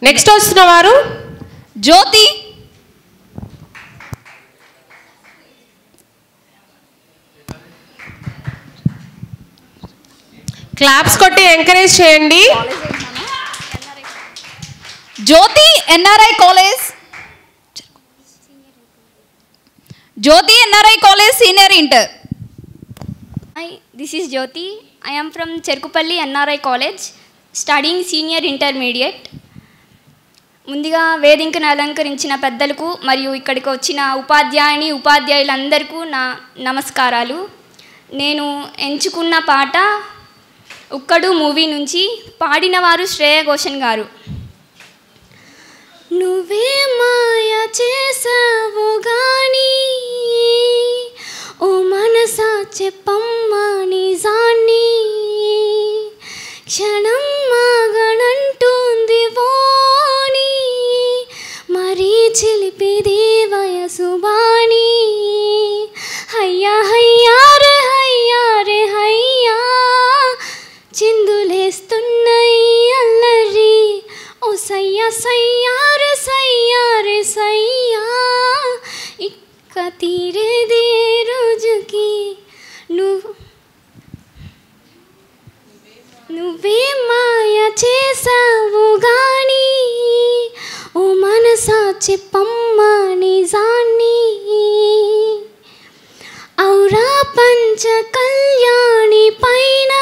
Next వస్తున్న వారు జ్యోతి. Claps కొట్టి ఎంకరేజ్ చేయండి. Jyothi NRI college. Jyothi NRI college senior inter. Hi, this is Jyoti. I am from Cherkupalli NRI College, studying senior intermediate. ముందుగా వేదికను అలంకరించిన పెద్దలకు మరియు ఇక్కడికి వచ్చిన ఉపాధ్యాయులందరికీ నా నమస్కారాలు. నేను ఎంచుకున్న పాట ఉక్కడు మూవీ నుంచి, పాడినవారు శ్రేయ ఘోషల్ గారు. నువ్వే మాయ చేసావు గాని ఓ మనసా చెప్పమ్మా నిజాన్ని, క్షణం మాగనంటుంది వాణి, మరీ చిలిపిది వయసు బాణి. హయ్యా హయ్యా రే హయ్యా రే హయ్యా, చిందులేస్తున్నాయి అల్లరి, ఓ సయ్యా సయ్యా రే సయ్యా రే సయ్యా, ఇక్క తీరేది రోజుకి నువ్వే మాయ చేసావు గాని ఓ మనసా చెప్పమ్మా నిజాన్ని. ఔరా పంచ కళ్యాణి పైన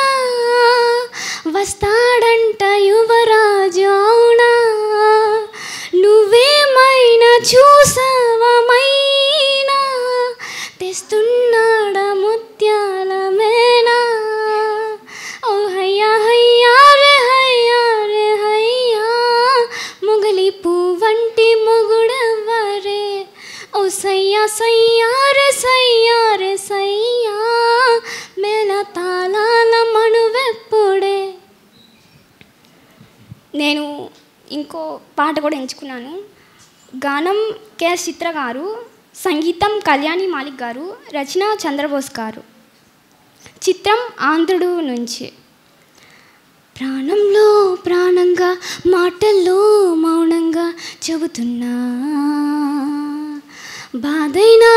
వస్తాడంట యువరాజు అవునా, నువ్వేమైనా చూసావమైనా తెస్తున్నాడ ముత్యాల మేనా. ఓ హయ్యా హయ్యా రే హయ్యా రే హయ్యా, మొగలి పువ్వంటి మొగుడెవ్వరే, ఓ సయ్యా సయ్యా రే సయ్యా రే సయ్యా, మేళ తాళాల మనువెప్పుడే. నేను ఇంకో పాట కూడా ఎంచుకున్నాను. గానం కెఎస్ చిత్ర గారు, సంగీతం కళ్యాణి మాలిక్ గారు, రచన చంద్రబోస్ గారు. చిత్రం ఆంధ్రుడు నుంచి. ప్రాణంలో ప్రాణంగా మాటల్లో మౌనంగా చెబుతున్నా, బాధైనా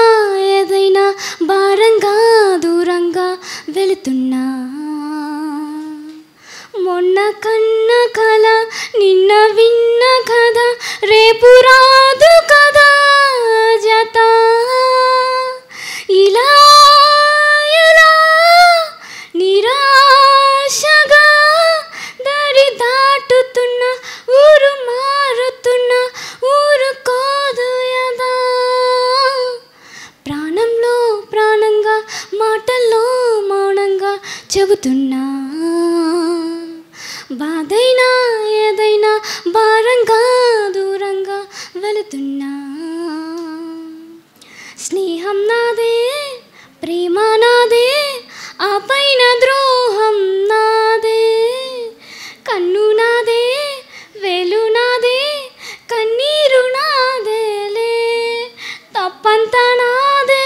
ఏదైనా భారంగా దూరంగా వెళుతున్నా, మొన్న కన్న కల నిన్న విన్న కథ రేపు రాదు కదా జత, ఇలా ఎలా నిరాశగా దారి దాటుతున్న, ఊరు మారుతున్న ఊరు కోదు యదా. ప్రాణంలో ప్రాణంగా మాటల్లో మౌనంగా చెబుతున్నా, బాధైనా ఏదైనా భారంగా దూరంగా వెళుతున్నా, స్నేహం నాదే ప్రేమ నాదే ఆ పైన ద్రోహం నాదే, కన్ను నాదే వేలు నాదే కన్నీరు నాదేలే, తప్పంతా నాదే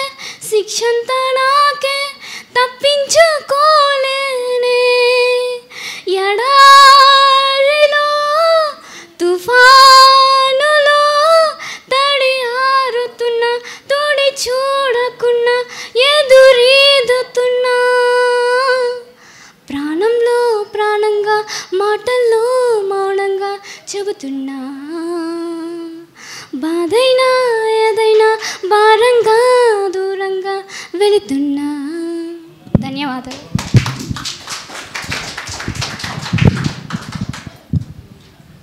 శిక్షంతా నాకే తప్పించుకోలేనే, ఎడారిలో తుఫానులో తడి ఆరుతున్నా, తోడి చూడకున్నా ఎదురీదుతున్నా, ప్రాణంలో ప్రాణంగా మాటల్లో మౌనంగా చెబుతున్నా, బాధైనా ఏదైనా భారంగా దూరంగా వెళుతున్నా. ధన్యవాదాలు.